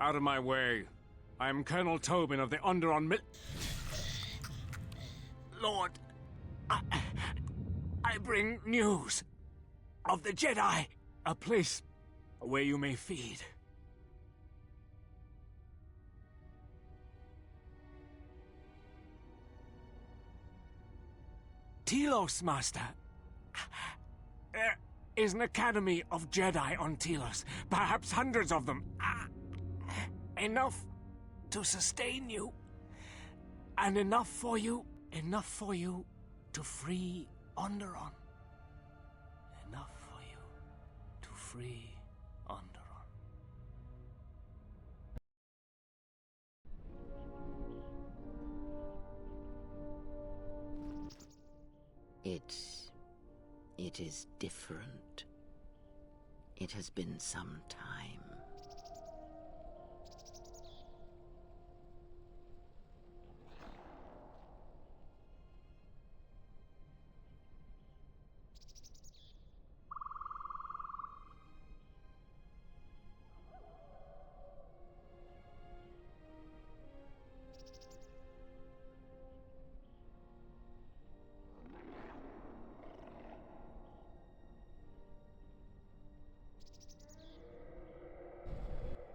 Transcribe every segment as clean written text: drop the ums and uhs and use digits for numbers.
Out of my way. I am Colonel Tobin of the Onderon Lord, I bring news of the Jedi. A place where you may feed. Telos, Master. There is an academy of Jedi on Telos. Perhaps hundreds of them. Enough to sustain you. And enough for you to free Onderon. Enough for you to free Onderon. It is different. It has been some time.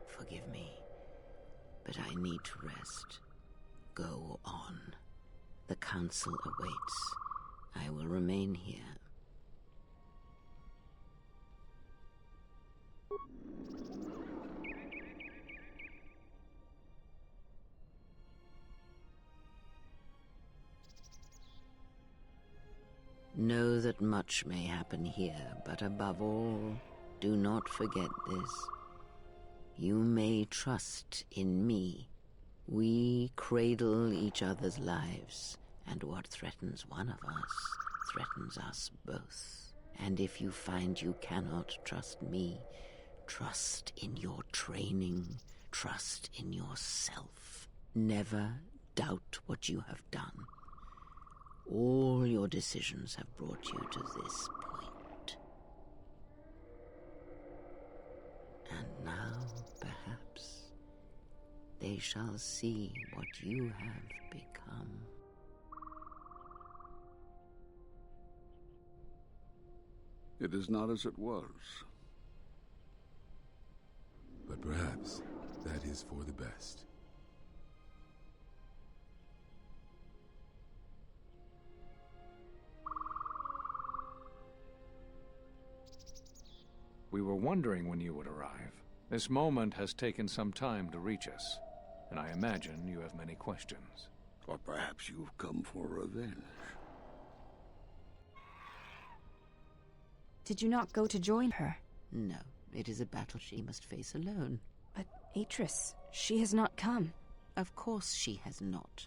Forgive me, but I need to rest. Go on. The council awaits. I will remain here. Know that much may happen here, but above all, do not forget this. You may trust in me. We cradle each other's lives, and what threatens one of us threatens us both. And if you find you cannot trust me, trust in your training, trust in yourself. Never doubt what you have done. All your decisions have brought you to this point. And now, perhaps, they shall see what you have become. It is not as it was. But perhaps that is for the best. We were wondering when you would arrive. This moment has taken some time to reach us, and I imagine you have many questions. Or perhaps you've come for revenge. Did you not go to join her? No, it is a battle she must face alone. But Atris, she has not come. Of course she has not.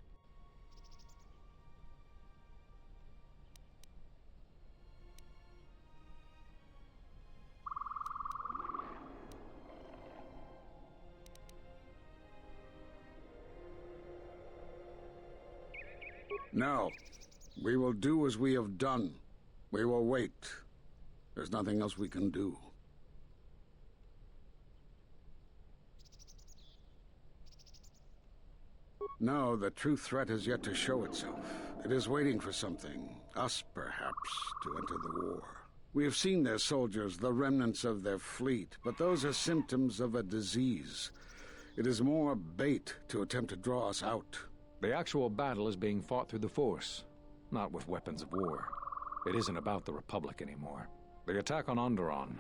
No. We will do as we have done. We will wait. There's nothing else we can do. No, the true threat has yet to show itself. It is waiting for something, us perhaps, to enter the war. We have seen their soldiers, the remnants of their fleet, but those are symptoms of a disease. It is more bait to attempt to draw us out. The actual battle is being fought through the Force, not with weapons of war. It isn't about the Republic anymore. The attack on Onderon,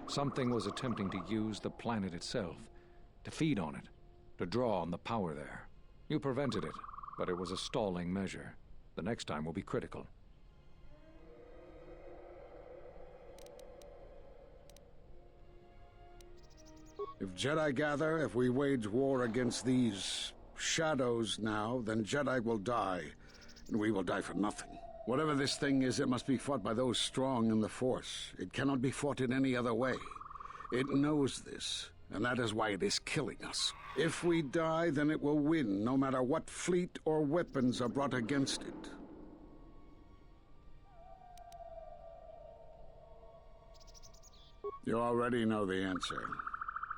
something was attempting to use the planet itself, to feed on it, to draw on the power there. You prevented it, but it was a stalling measure. The next time will be critical. If Jedi gather, if we wage war against these shadows now, then Jedi will die, and we will die for nothing. Whatever this thing is, it must be fought by those strong in the Force. It cannot be fought in any other way. It knows this, and that is why it is killing us. If we die, then it will win, no matter what fleet or weapons are brought against it. You already know the answer.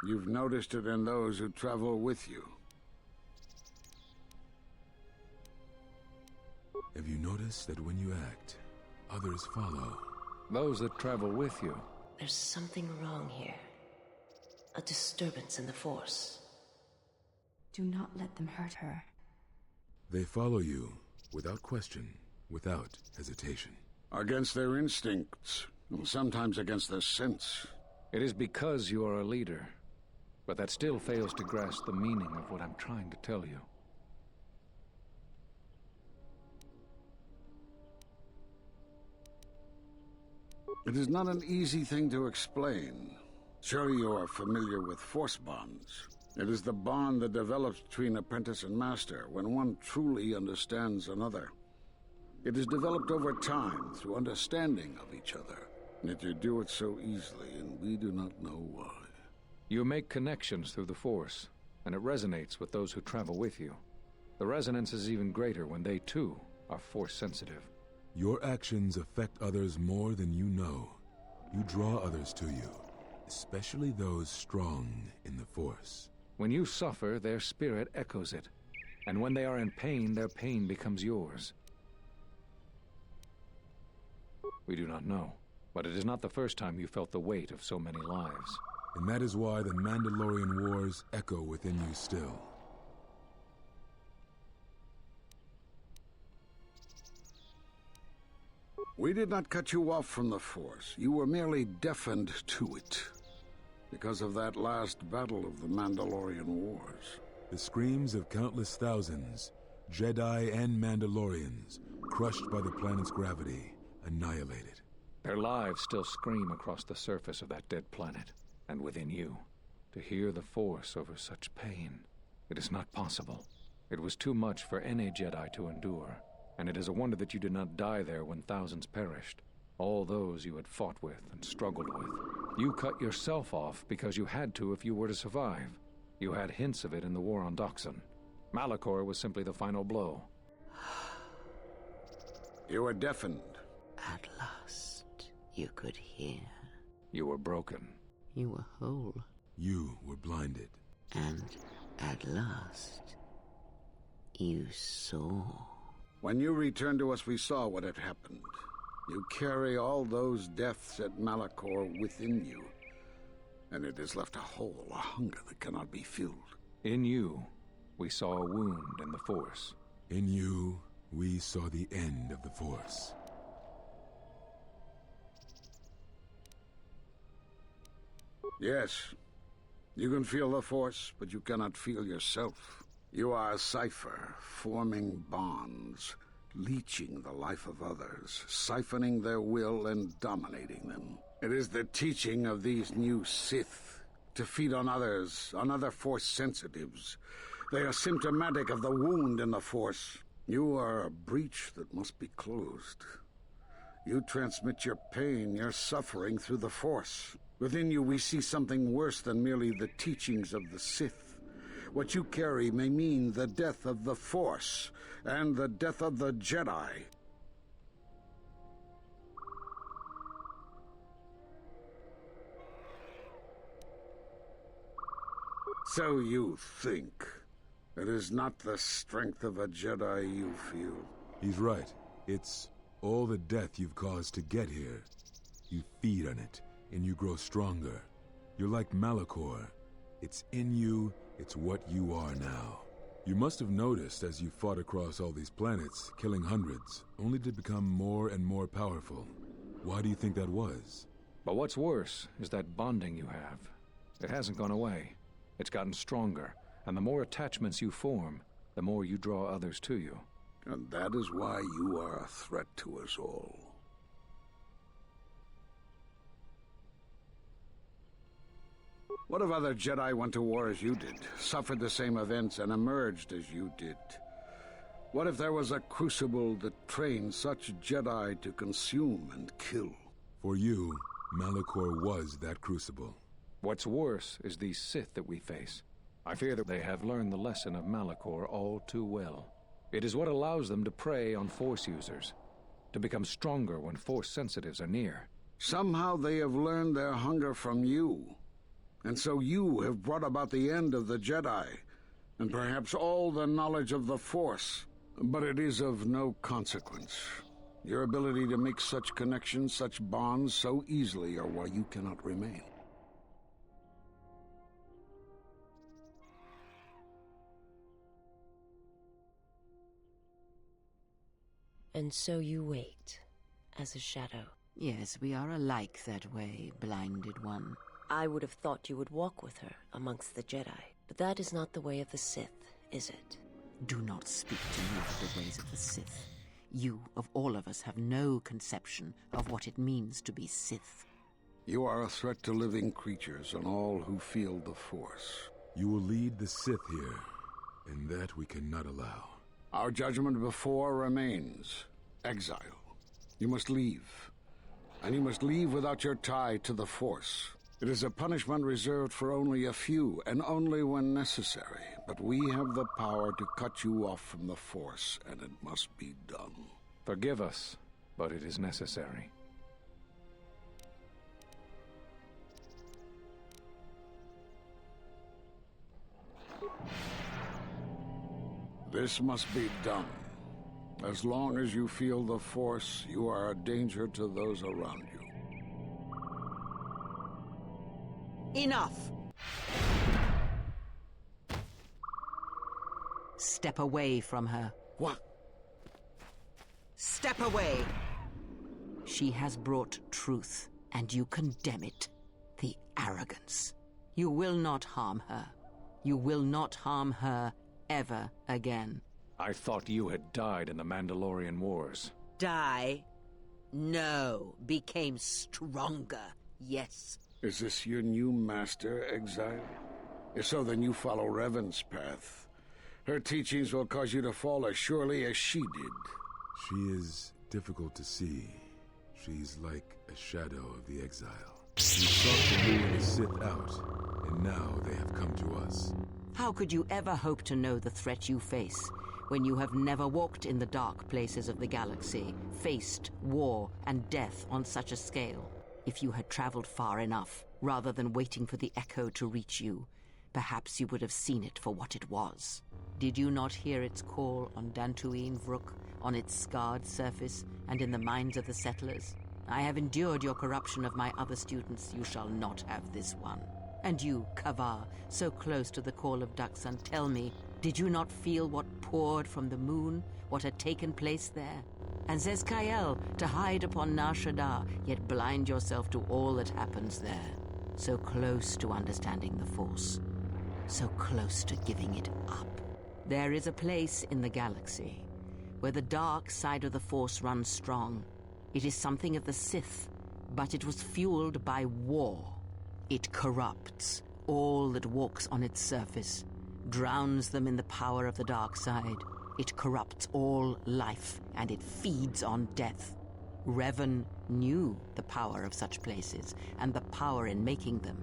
You've noticed it in those who travel with you. Have you noticed that when you act, others follow? Those that travel with you. There's something wrong here. A disturbance in the Force. Do not let them hurt her. They follow you, without question, without hesitation. Against their instincts, and sometimes against their sense. It is because you are a leader. But that still fails to grasp the meaning of what I'm trying to tell you. It is not an easy thing to explain. Surely you are familiar with force bonds. It is the bond that develops between apprentice and master when one truly understands another. It is developed over time through understanding of each other. Yet you do it so easily, and we do not know why. You make connections through the Force, and it resonates with those who travel with you. The resonance is even greater when they, too, are Force-sensitive. Your actions affect others more than you know. You draw others to you, especially those strong in the Force. When you suffer, their spirit echoes it. And when they are in pain, their pain becomes yours. We do not know, but it is not the first time you felt the weight of so many lives. And that is why the Mandalorian Wars echo within you still. We did not cut you off from the Force. You were merely deafened to it. Because of that last battle of the Mandalorian Wars. The screams of countless thousands, Jedi and Mandalorians, crushed by the planet's gravity, annihilated. Their lives still scream across the surface of that dead planet, and within you. To hear the Force over such pain, it is not possible. It was too much for any Jedi to endure, and it is a wonder that you did not die there when thousands perished. All those you had fought with and struggled with. You cut yourself off because you had to if you were to survive. You had hints of it in the war on Doxon. Malachor was simply the final blow. You were deafened. At last, you could hear. You were broken. You were whole. You were blinded. And at last, you saw. When you returned to us, we saw what had happened. You carry all those deaths at Malachor within you. And it has left a hole, a hunger that cannot be filled. In you, we saw a wound in the Force. In you, we saw the end of the Force. Yes, you can feel the Force, but you cannot feel yourself. You are a cipher, forming bonds, leeching the life of others, siphoning their will and dominating them. It is the teaching of these new Sith to feed on others, on other Force sensitives. They are symptomatic of the wound in the Force. You are a breach that must be closed. You transmit your pain, your suffering through the Force. Within you we see something worse than merely the teachings of the Sith. What you carry may mean the death of the Force, and the death of the Jedi. So you think. It is not the strength of a Jedi you feel. He's right. It's all the death you've caused to get here. You feed on it, and you grow stronger. You're like Malachor. It's in you, it's what you are now. You must have noticed as you fought across all these planets, killing hundreds, only to become more and more powerful. Why do you think that was? But what's worse is that bonding you have. It hasn't gone away. It's gotten stronger, and the more attachments you form, the more you draw others to you. And that is why you are a threat to us all. What if other Jedi went to war as you did, suffered the same events, and emerged as you did? What if there was a crucible that trained such Jedi to consume and kill? For you, Malachor was that crucible. What's worse is these Sith that we face. I fear that they have learned the lesson of Malachor all too well. It is what allows them to prey on Force users, to become stronger when Force sensitives are near. Somehow they have learned their hunger from you. And so you have brought about the end of the Jedi, and perhaps all the knowledge of the Force. But it is of no consequence. Your ability to make such connections, such bonds so easily are why you cannot remain. And so you wait, as a shadow. Yes, we are alike that way, blinded one. I would have thought you would walk with her amongst the Jedi. But that is not the way of the Sith, is it? Do not speak to me of the ways of the Sith. You, of all of us, have no conception of what it means to be Sith. You are a threat to living creatures and all who feel the Force. You will lead the Sith here, and that we cannot allow. Our judgment before remains. Exile. You must leave. And you must leave without your tie to the Force. It is a punishment reserved for only a few, and only when necessary. But we have the power to cut you off from the Force, and it must be done. Forgive us, but it is necessary. This must be done. As long as you feel the Force, you are a danger to those around you. Enough! Step away from her. What? Step away! She has brought truth, and you condemn it. The arrogance. You will not harm her. You will not harm her ever again. I thought you had died in the Mandalorian Wars. Die? No. Became stronger. Yes. Is this your new master, Exile? If so, then you follow Revan's path. Her teachings will cause you to fall as surely as she did. She is difficult to see. She's like a shadow of the Exile. We sought to lure the Sith out, and now they have come to us. How could you ever hope to know the threat you face when you have never walked in the dark places of the galaxy, faced war and death on such a scale? If you had traveled far enough, rather than waiting for the echo to reach you, perhaps you would have seen it for what it was. Did you not hear its call on Dantooine Vrook, on its scarred surface, and in the minds of the settlers? I have endured your corruption of my other students. You shall not have this one. And you, Kavar, so close to the call of Daxan, tell me, did you not feel what poured from the moon, what had taken place there? And Zezkael, to hide upon Nar Shaddaa, yet blind yourself to all that happens there. So close to understanding the Force. So close to giving it up. There is a place in the galaxy where the dark side of the Force runs strong. It is something of the Sith, but it was fueled by war. It corrupts all that walks on its surface, drowns them in the power of the dark side. It corrupts all life, and it feeds on death. Revan knew the power of such places, and the power in making them.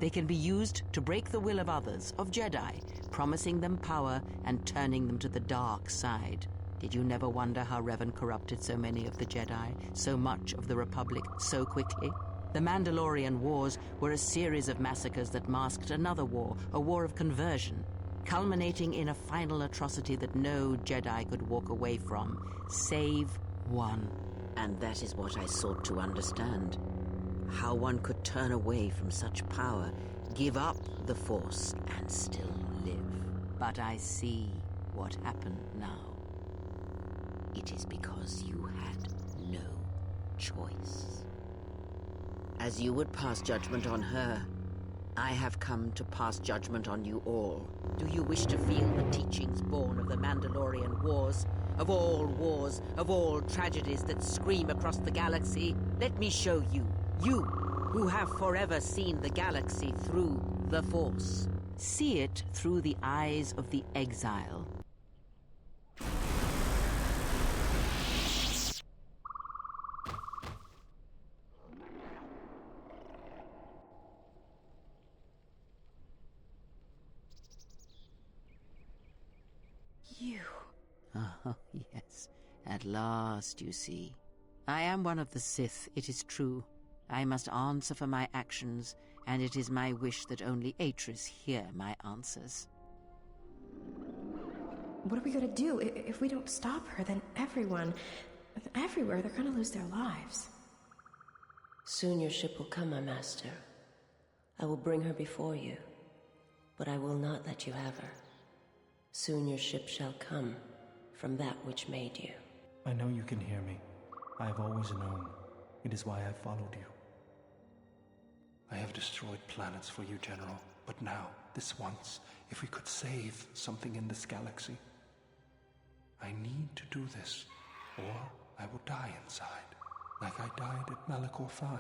They can be used to break the will of others, of Jedi, promising them power and turning them to the dark side. Did you never wonder how Revan corrupted so many of the Jedi, so much of the Republic, so quickly? The Mandalorian Wars were a series of massacres that masked another war, a war of conversion, culminating in a final atrocity that no Jedi could walk away from, save one. And that is what I sought to understand. How one could turn away from such power, give up the Force, and still live. But I see what happened now. It is because you had no choice. As you would pass judgment on her, I have come to pass judgment on you all. Do you wish to feel the teachings born of the Mandalorian Wars? Of all tragedies that scream across the galaxy? Let me show you. You, who have forever seen the galaxy through the Force. See it through the eyes of the Exile. You. Oh, yes. At last, you see. I am one of the Sith, it is true. I must answer for my actions, and it is my wish that only Atris hear my answers. What are we gonna do? If we don't stop her, then everyone, everywhere, they're gonna lose their lives. Soon your ship will come, my master. I will bring her before you, but I will not let you have her. Soon your ship shall come from that which made you. I know you can hear me. I have always known. It is why I followed you. I have destroyed planets for you, General. But now, this once, if we could save something in this galaxy. I need to do this, or I will die inside, like I died at Malachor 5.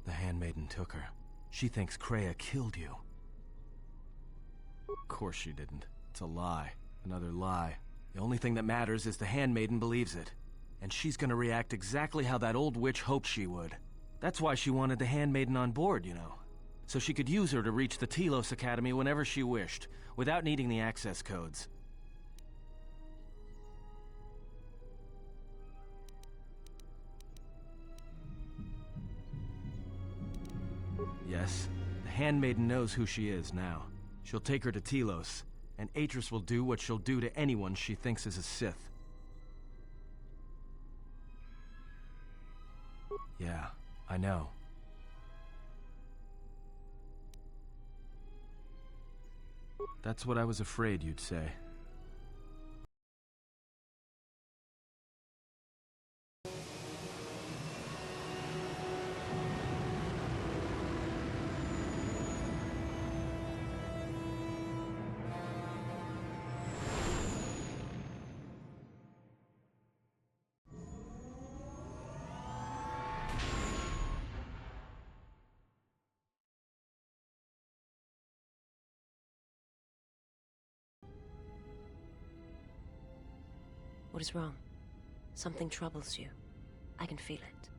The Handmaiden took her. She thinks Kreia killed you. Of course she didn't. It's a lie. Another lie. The only thing that matters is the Handmaiden believes it. And she's gonna react exactly how that old witch hoped she would. That's why she wanted the Handmaiden on board, you know. So she could use her to reach the Telos Academy whenever she wished, without needing the access codes. Yes, the Handmaiden knows who she is now. She'll take her to Telos, and Atris will do what she'll do to anyone she thinks is a Sith. Yeah, I know. That's what I was afraid you'd say. What is wrong? Something troubles you. I can feel it.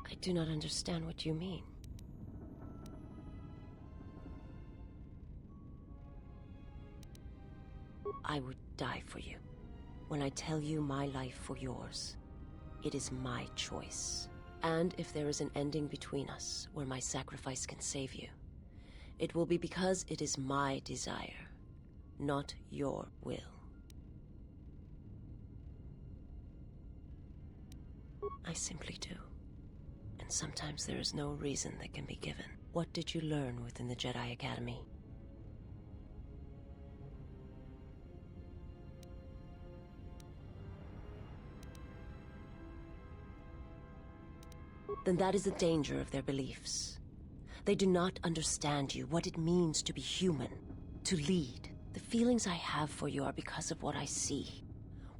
I do not understand what you mean. I would die for you. When I tell you my life for yours, it is my choice. And if there is an ending between us, where my sacrifice can save you, it will be because it is my desire, not your will. I simply do. And sometimes there is no reason that can be given. What did you learn within the Jedi Academy? then that is the danger of their beliefs. They do not understand you, what it means to be human, to lead. The feelings I have for you are because of what I see,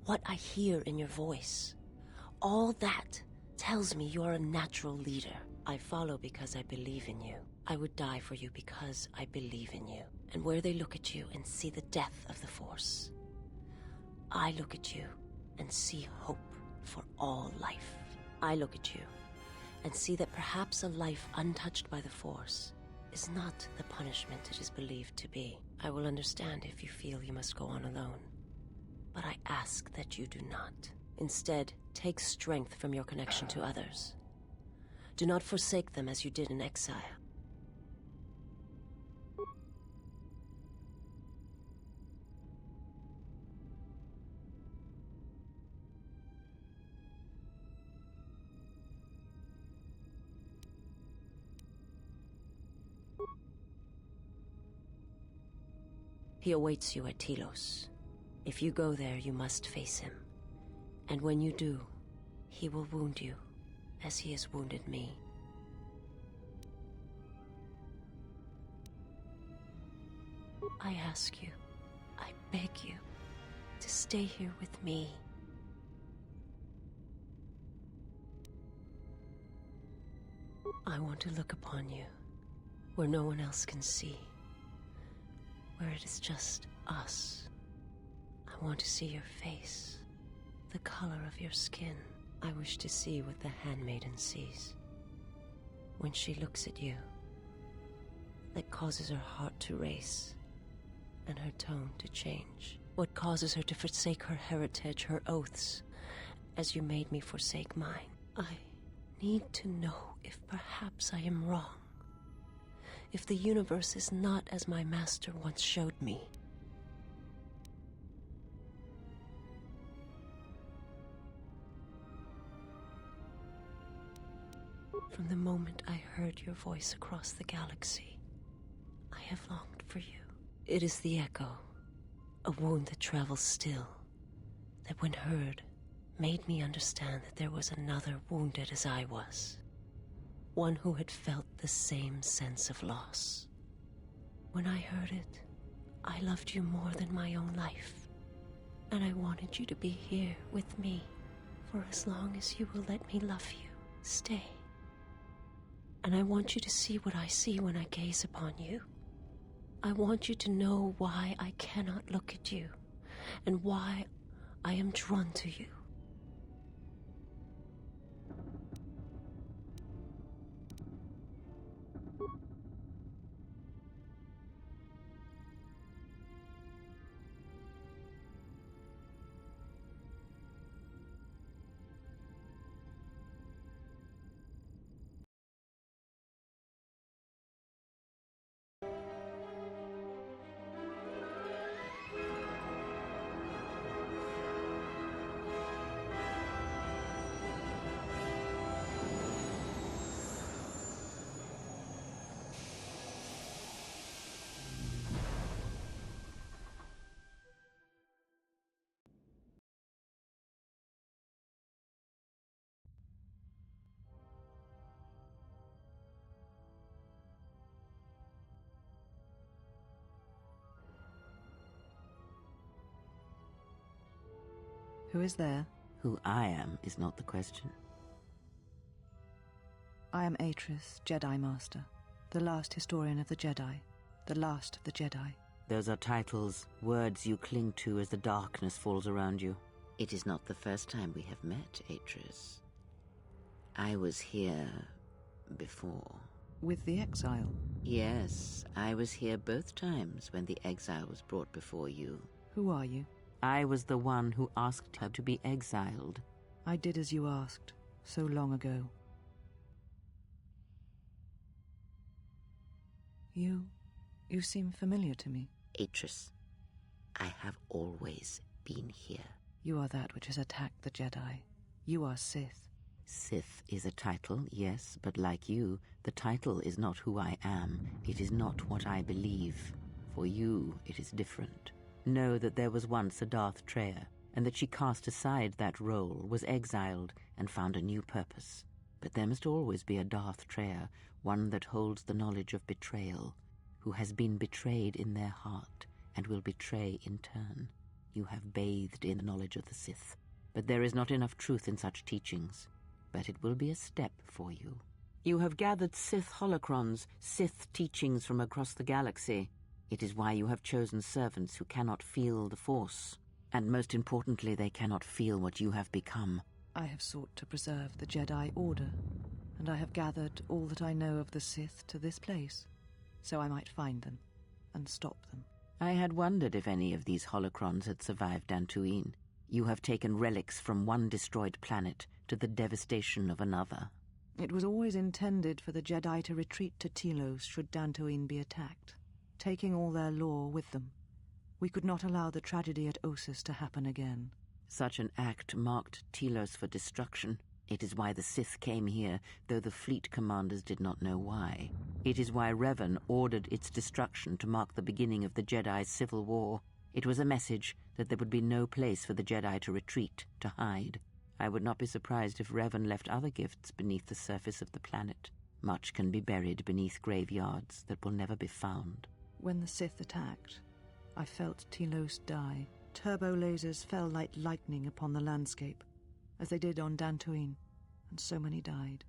what I hear in your voice. All that tells me you are a natural leader. I follow because I believe in you. I would die for you because I believe in you. And where they look at you and see the death of the Force, I look at you and see hope for all life. I look at you and see that perhaps a life untouched by the Force is not the punishment it is believed to be. I will understand if you feel you must go on alone, but I ask that you do not. Instead, take strength from your connection to others. Do not forsake them as you did in exile. He awaits you at Telos. If you go there, you must face him. And when you do, he will wound you, as he has wounded me. I ask you, I beg you, to stay here with me. I want to look upon you, where no one else can see. Where it is just us. I want to see your face, the color of your skin. I wish to see what the handmaiden sees when she looks at you, that causes her heart to race and her tone to change. What causes her to forsake her heritage, her oaths, as you made me forsake mine. I need to know if perhaps I am wrong. If the universe is not as my master once showed me. From the moment I heard your voice across the galaxy, I have longed for you. It is the echo, a wound that travels still, that when heard, made me understand that there was another wounded as I was. One who had felt the same sense of loss. When I heard it, I loved you more than my own life. And I wanted you to be here with me for as long as you will let me love you. Stay. And I want you to see what I see when I gaze upon you. I want you to know why I cannot look at you, and why I am drawn to you. Who is there? Who I am is not the question. I am Atris, Jedi Master, the last historian of the Jedi, the last of the Jedi. Those are titles, words you cling to as the darkness falls around you. It is not the first time we have met, Atris. I was here before. With the exile? Yes, I was here both times when the exile was brought before you. Who are you? I was the one who asked her to be exiled. I did as you asked, so long ago. You seem familiar to me. Atris, I have always been here. You are that which has attacked the Jedi. You are Sith. Sith is a title, yes, but like you, the title is not who I am. It is not what I believe. For you, it is different. Know that there was once a Darth Treya, and that she cast aside that role, was exiled, and found a new purpose. But there must always be a Darth Treyer, one that holds the knowledge of betrayal, who has been betrayed in their heart and will betray in turn. You have bathed in the knowledge of the Sith, but there is not enough truth in such teachings. But it will be a step for you. You have gathered Sith holocrons, Sith teachings from across the galaxy. It is why you have chosen servants who cannot feel the Force. And most importantly, they cannot feel what you have become. I have sought to preserve the Jedi Order, and I have gathered all that I know of the Sith to this place, so I might find them and stop them. I had wondered if any of these holocrons had survived Dantooine. You have taken relics from one destroyed planet to the devastation of another. It was always intended for the Jedi to retreat to Telos should Dantooine be attacked, taking all their lore with them. We could not allow the tragedy at Ossus to happen again. Such an act marked Telos for destruction. It is why the Sith came here, though the fleet commanders did not know why. It is why Revan ordered its destruction to mark the beginning of the Jedi's civil war. It was a message that there would be no place for the Jedi to retreat, to hide. I would not be surprised if Revan left other gifts beneath the surface of the planet. Much can be buried beneath graveyards that will never be found. When the Sith attacked, I felt Telos die. Turbo lasers fell like lightning upon the landscape, as they did on Dantooine, and so many died.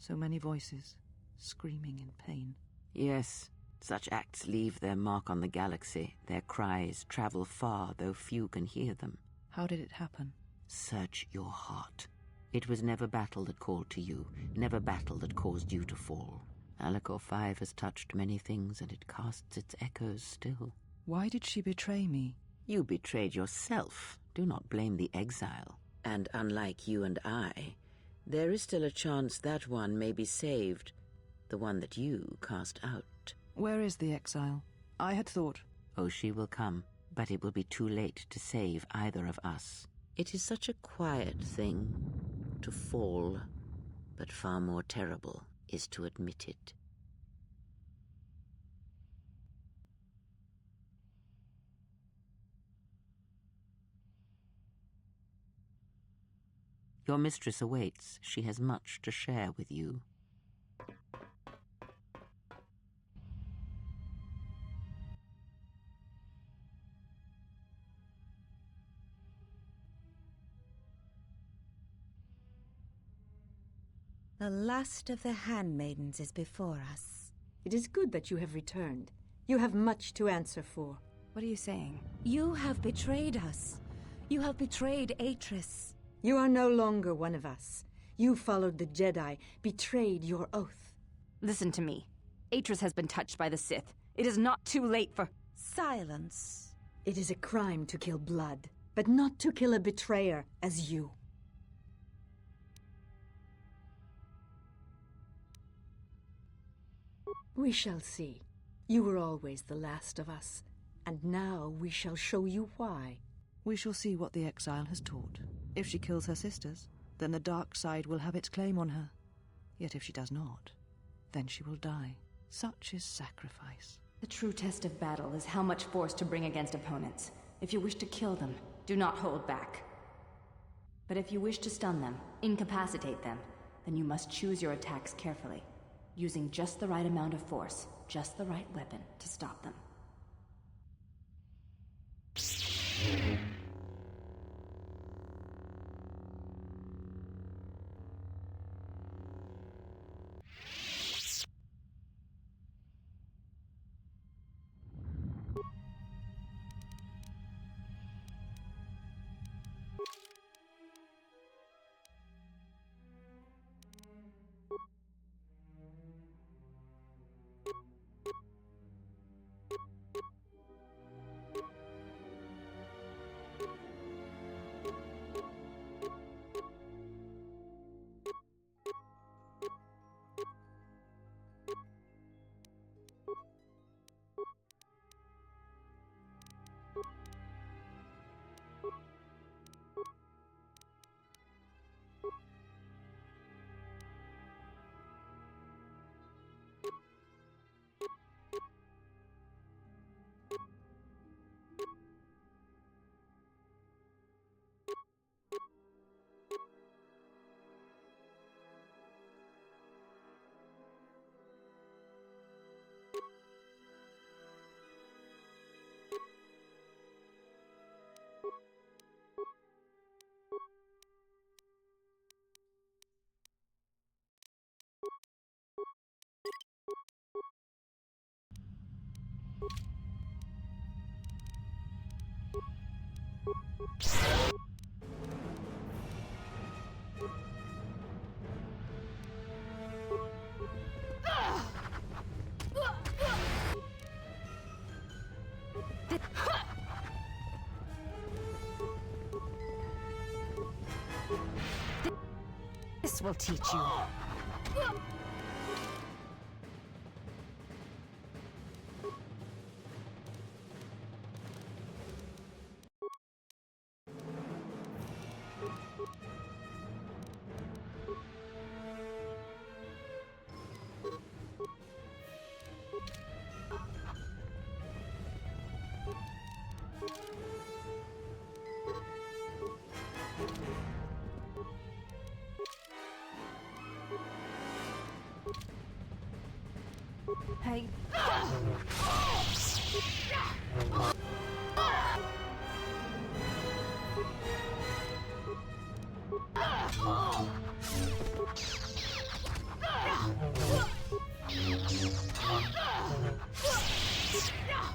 So many voices, screaming in pain. Yes, such acts leave their mark on the galaxy. Their cries travel far, though few can hear them. How did it happen? Search your heart. It was never battle that called to you, never battle that caused you to fall. Alacor 5 has touched many things, and it casts its echoes still. Why did she betray me? You betrayed yourself. Do not blame the exile. And unlike you and I, there is still a chance that one may be saved, the one that you cast out. Where is the exile? I had thought... Oh, she will come, but it will be too late to save either of us. It is such a quiet thing to fall, but far more terrible is to admit it. Your mistress awaits. She has much to share with you. The last of the handmaidens is before us. It is good that you have returned. You have much to answer for. What are you saying? You have betrayed us. You have betrayed Atris. You are no longer one of us. You followed the Jedi, betrayed your oath. Listen to me. Atris has been touched by the Sith. It is not too late for... Silence. It is a crime to kill blood, but not to kill a betrayer as you. We shall see. You were always the last of us, and now we shall show you why. We shall see what the exile has taught. If she kills her sisters, then the dark side will have its claim on her. Yet if she does not, then she will die. Such is sacrifice. The true test of battle is how much force to bring against opponents. If you wish to kill them, do not hold back. But if you wish to stun them, incapacitate them, then you must choose your attacks carefully, using just the right amount of force, just the right weapon to stop them. This will teach you. Hey.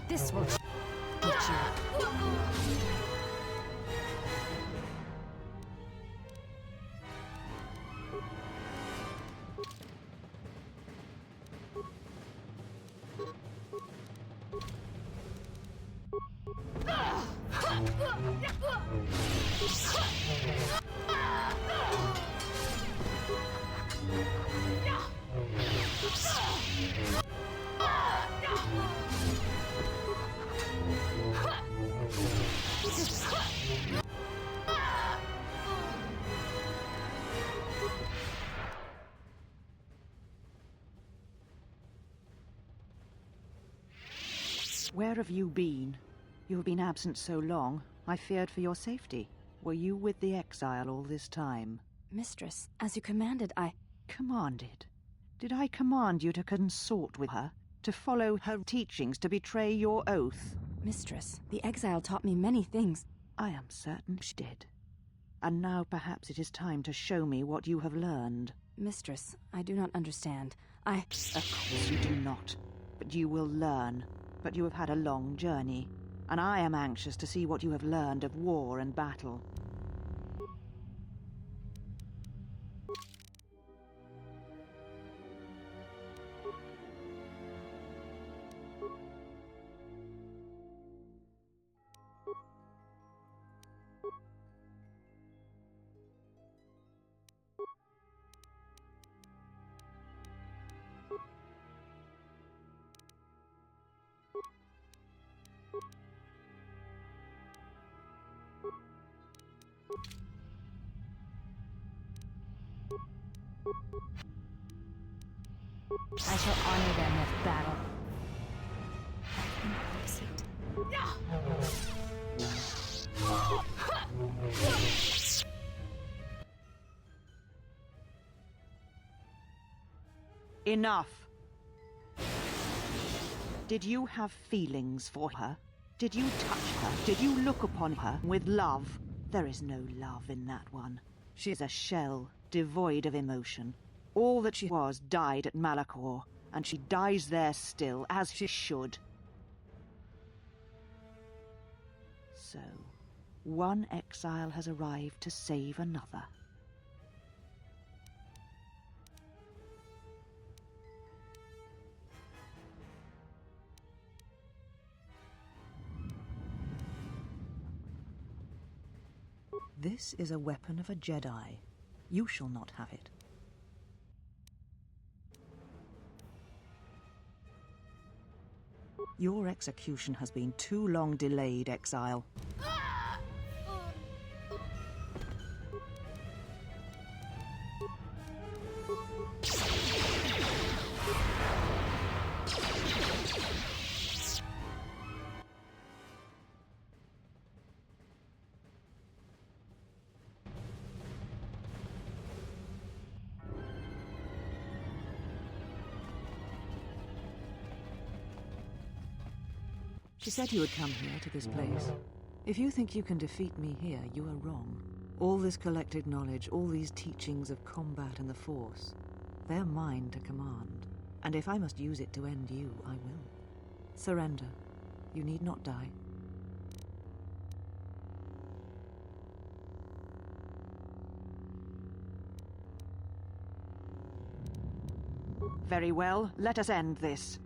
This will teach you. Where have you been? You have been absent so long, I feared for your safety. Were you with the exile all this time? Mistress, as you commanded, I... Commanded? Did I command you to consort with her? To follow her teachings, to betray your oath? Mistress, the exile taught me many things. I am certain she did. And now perhaps it is time to show me what you have learned. Mistress, I do not understand. Of course you do not. But you will learn. But you have had a long journey, and I am anxious to see what you have learned of war and battle. I shall honor them with battle. Enough! Did you have feelings for her? Did you touch her? Did you look upon her with love? There is no love in that one. She is a shell, devoid of emotion. All that she was died at Malachor, and she dies there still, as she should. So, one exile has arrived to save another. This is a weapon of a Jedi. You shall not have it. Your execution has been too long delayed, exile. She said you would come here, to this place. If you think you can defeat me here, you are wrong. All this collected knowledge, all these teachings of combat and the Force, they're mine to command. And if I must use it to end you, I will. Surrender. You need not die. Very well, let us end this.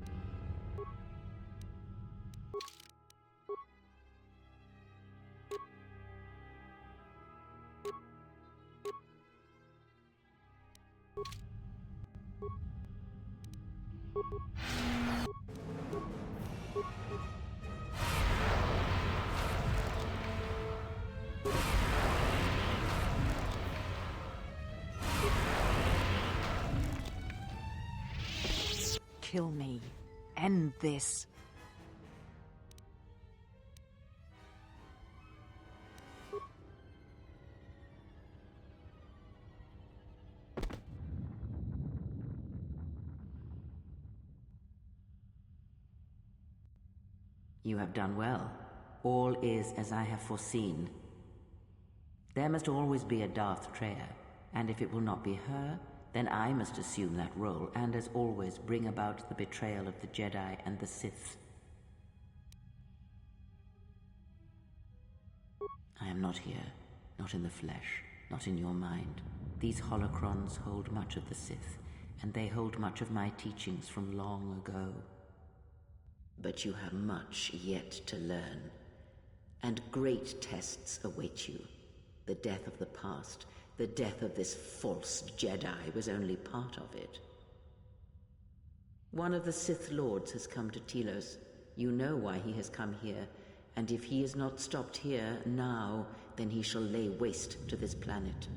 Kill me. End this. You have done well. All is as I have foreseen. There must always be a Darth Treya, and if it will not be her, then I must assume that role, and as always bring about the betrayal of the Jedi and the Sith. I am not here, not in the flesh, not in your mind. These holocrons hold much of the Sith, and they hold much of my teachings from long ago. But you have much yet to learn, and great tests await you. The death of the past, the death of this false Jedi was only part of it. One of the Sith Lords has come to Telos. You know why he has come here, and if he is not stopped here now, then he shall lay waste to this planet.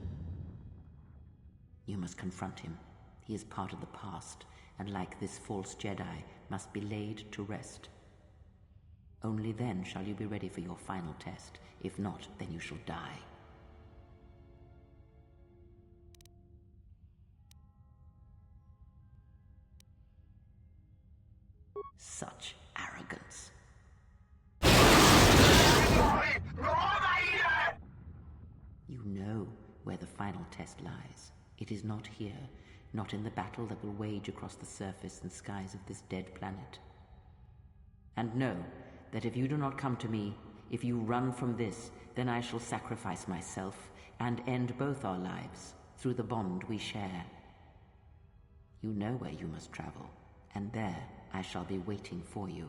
You must confront him. He is part of the past, and like this false Jedi, must be laid to rest. Only then shall you be ready for your final test. If not, then you shall die. Such arrogance. You know where the final test lies. It is not here, not in the battle that will wage across the surface and skies of this dead planet. And know that if you do not come to me, if you run from this, then I shall sacrifice myself and end both our lives through the bond we share. You know where you must travel, and there I shall be waiting for you.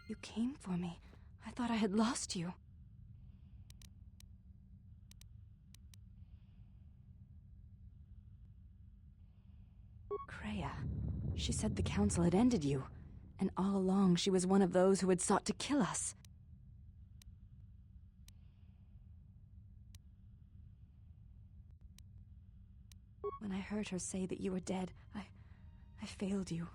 You came for me. I thought I had lost you. Kreia. She said the Council had ended you, and all along she was one of those who had sought to kill us. When I heard her say that you were dead, I failed you.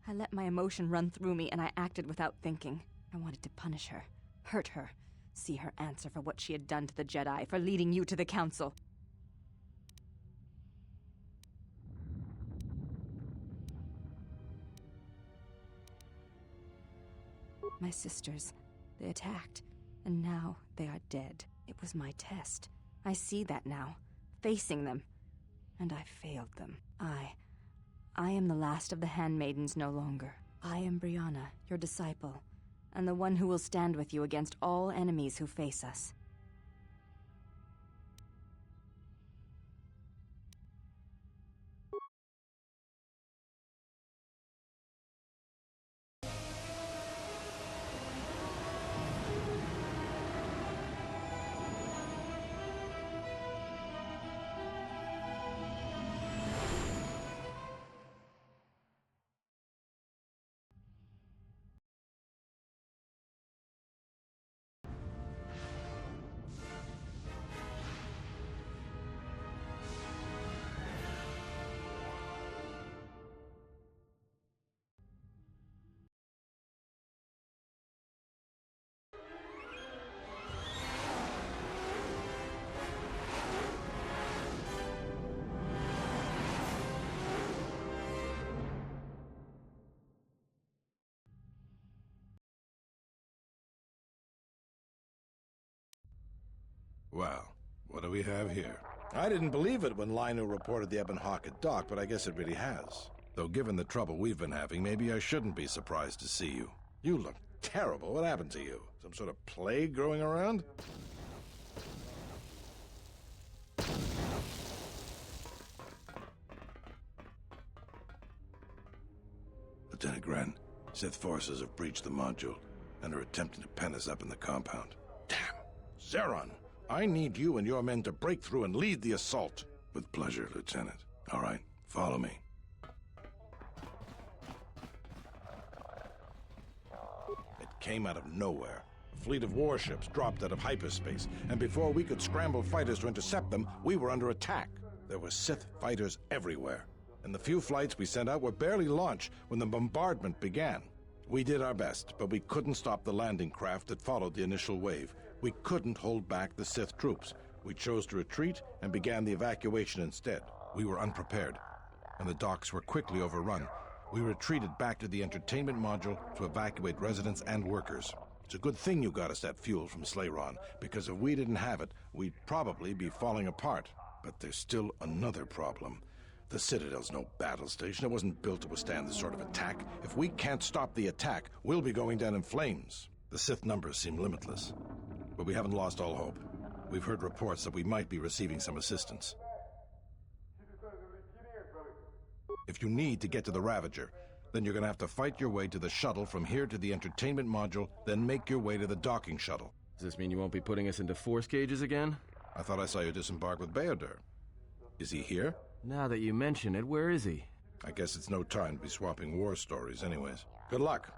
I let my emotion run through me, and I acted without thinking. I wanted to punish her, hurt her, see her answer for what she had done to the Jedi, for leading you to the Council. My sisters, they attacked, and now they are dead. It was my test. I see that now, facing them. And I failed them. I am the last of the handmaidens no longer. I am Brianna, your disciple, and the one who will stand with you against all enemies who face us. Well, what do we have here? I didn't believe it when Lino reported the Ebon Hawk at dock, but I guess it really has. Though given the trouble we've been having, maybe I shouldn't be surprised to see you. You look terrible. What happened to you? Some sort of plague growing around? Lieutenant Gren. Sith forces have breached the module and are attempting to pen us up in the compound. Damn! Zeron, I need you and your men to break through and lead the assault. With pleasure, Lieutenant. All right, follow me. It came out of nowhere. A fleet of warships dropped out of hyperspace, and before we could scramble fighters to intercept them, we were under attack. There were Sith fighters everywhere, and the few flights we sent out were barely launched when the bombardment began. We did our best, but we couldn't stop the landing craft that followed the initial wave. We couldn't hold back the Sith troops. We chose to retreat and began the evacuation instead. We were unprepared, and the docks were quickly overrun. We retreated back to the entertainment module to evacuate residents and workers. It's a good thing you got us that fuel from Slayron, because if we didn't have it, we'd probably be falling apart. But there's still another problem. The Citadel's no battle station. It wasn't built to withstand this sort of attack. If we can't stop the attack, we'll be going down in flames. The Sith numbers seem limitless, but we haven't lost all hope. We've heard reports that we might be receiving some assistance. If you need to get to the Ravager, then you're going to have to fight your way to the shuttle from here to the entertainment module, then make your way to the docking shuttle. Does this mean you won't be putting us into force cages again? I thought I saw you disembark with Beodur. Is he here? Now that you mention it, where is he? I guess it's no time to be swapping war stories anyways. Good luck.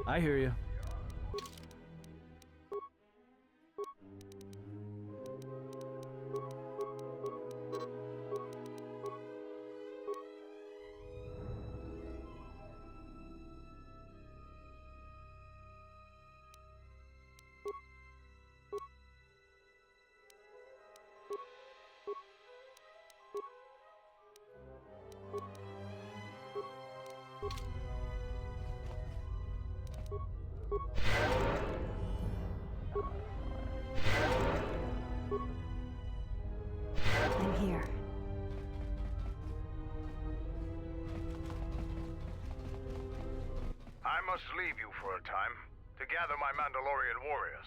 I hear you. I'm here. I must leave you for a time to gather my Mandalorian warriors.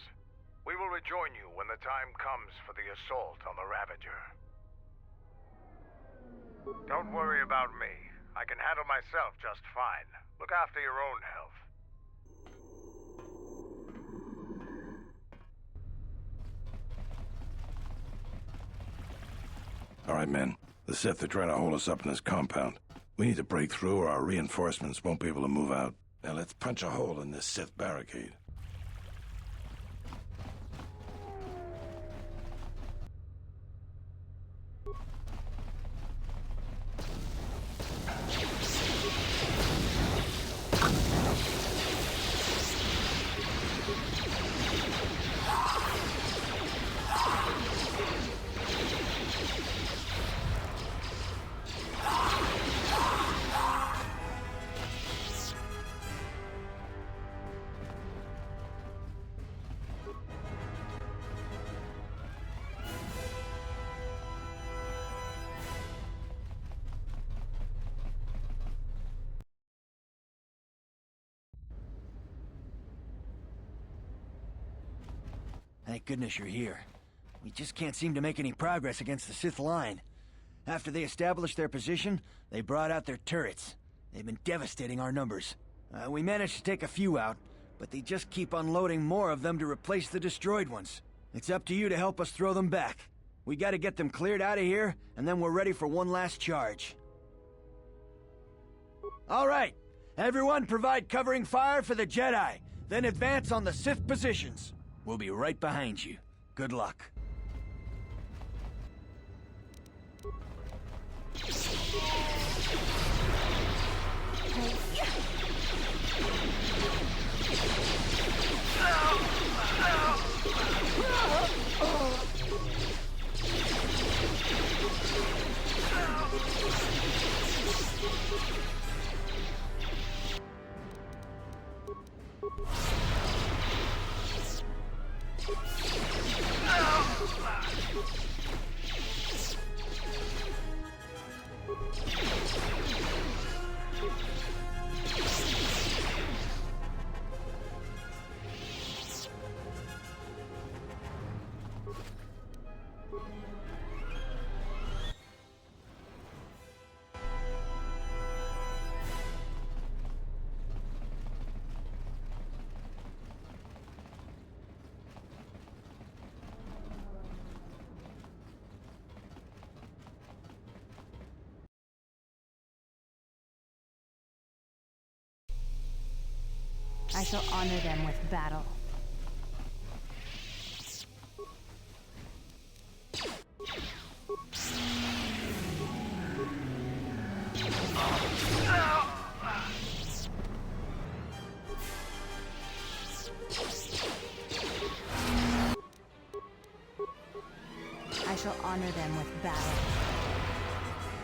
We will rejoin you when the time comes for the assault on the Ravager. Don't worry about me. I can handle myself just fine. Look after your own health. All right, men. The Sith are trying to hold us up in this compound. We need to break through or our reinforcements won't be able to move out. Now let's punch a hole in this Sith barricade. Thank goodness you're here. We just can't seem to make any progress against the Sith line. After they established their position, they brought out their turrets. They've been devastating our numbers. We managed to take a few out, but they just keep unloading more of them to replace the destroyed ones. It's up to you to help us throw them back. We gotta get them cleared out of here, and then we're ready for one last charge. All right, everyone provide covering fire for the Jedi, then advance on the Sith positions. We'll be right behind you. Good luck. I shall honor them with battle. I shall honor them with battle.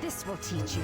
This will teach you.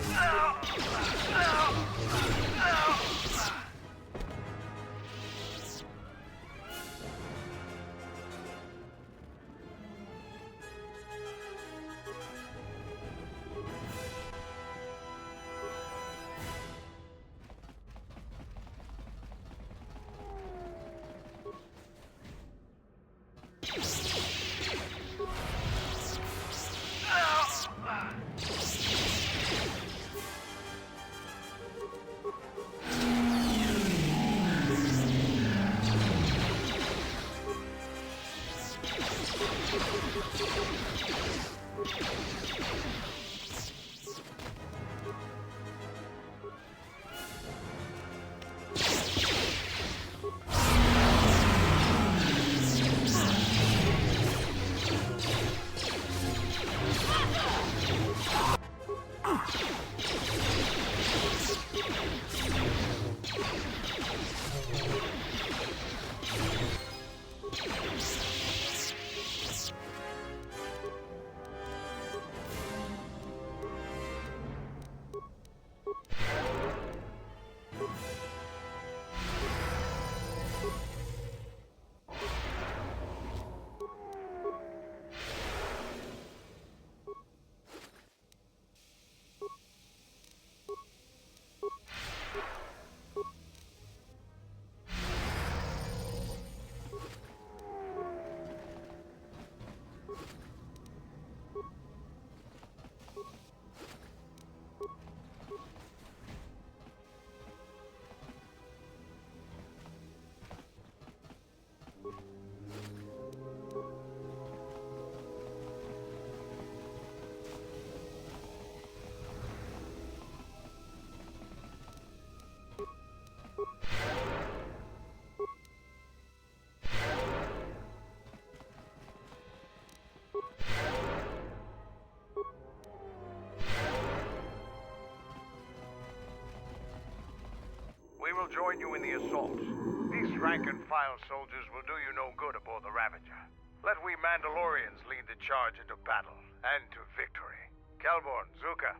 We will join you in the assault. These rank-and-file soldiers will do you no good aboard the Ravager. Let we Mandalorians lead the charge into battle and to victory. Kelborn, Zuka,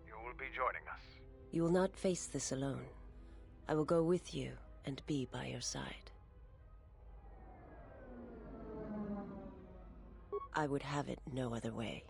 you will be joining us. You will not face this alone. I will go with you and be by your side. I would have it no other way.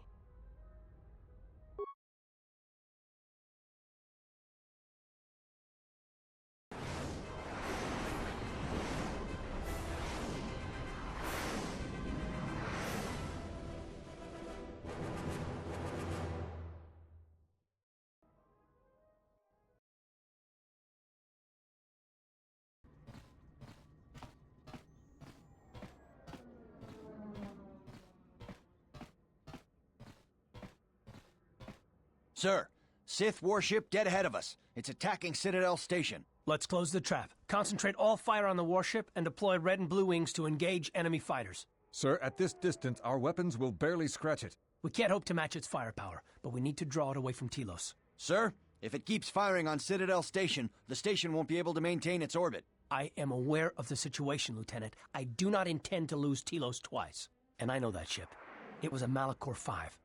Sir, Sith warship dead ahead of us. It's attacking Citadel Station. Let's close the trap. Concentrate all fire on the warship and deploy red and blue wings to engage enemy fighters. Sir, at this distance, our weapons will barely scratch it. We can't hope to match its firepower, but we need to draw it away from Telos. Sir, if it keeps firing on Citadel Station, the station won't be able to maintain its orbit. I am aware of the situation, Lieutenant. I do not intend to lose Telos twice. And I know that ship. It was a Malachor 5.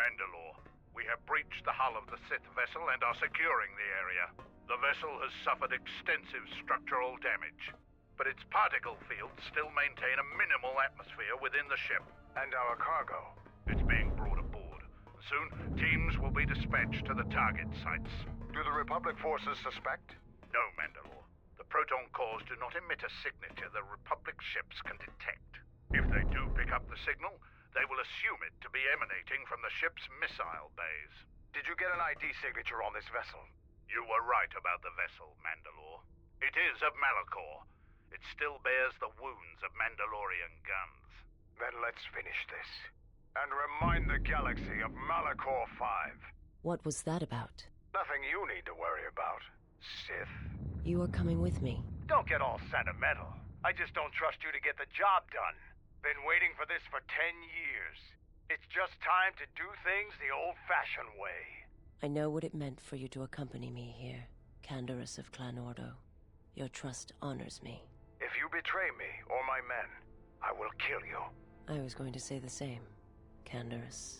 Mandalore. We have breached the hull of the Sith vessel and are securing the area. The vessel has suffered extensive structural damage, but its particle fields still maintain a minimal atmosphere within the ship. And our cargo? It's being brought aboard. Soon, teams will be dispatched to the target sites. Do the Republic forces suspect? No, Mandalore. The proton cores do not emit a signature the Republic ships can detect. If they do pick up the signal, they will assume it to be emanating from the ship's missile bays. Did you get an ID signature on this vessel? You were right about the vessel, Mandalore. It is of Malachor. It still bears the wounds of Mandalorian guns. Then let's finish this. And remind the galaxy of Malachor 5. What was that about? Nothing you need to worry about, Sith. You are coming with me. Don't get all sentimental. I just don't trust you to get the job done. Been waiting for this for 10 years. It's just time to do things the old-fashioned way. I know what it meant for you to accompany me here, Canderous of Clan Ordo. Your trust honors me. If you betray me or my men, I will kill you. I was going to say the same, Canderous.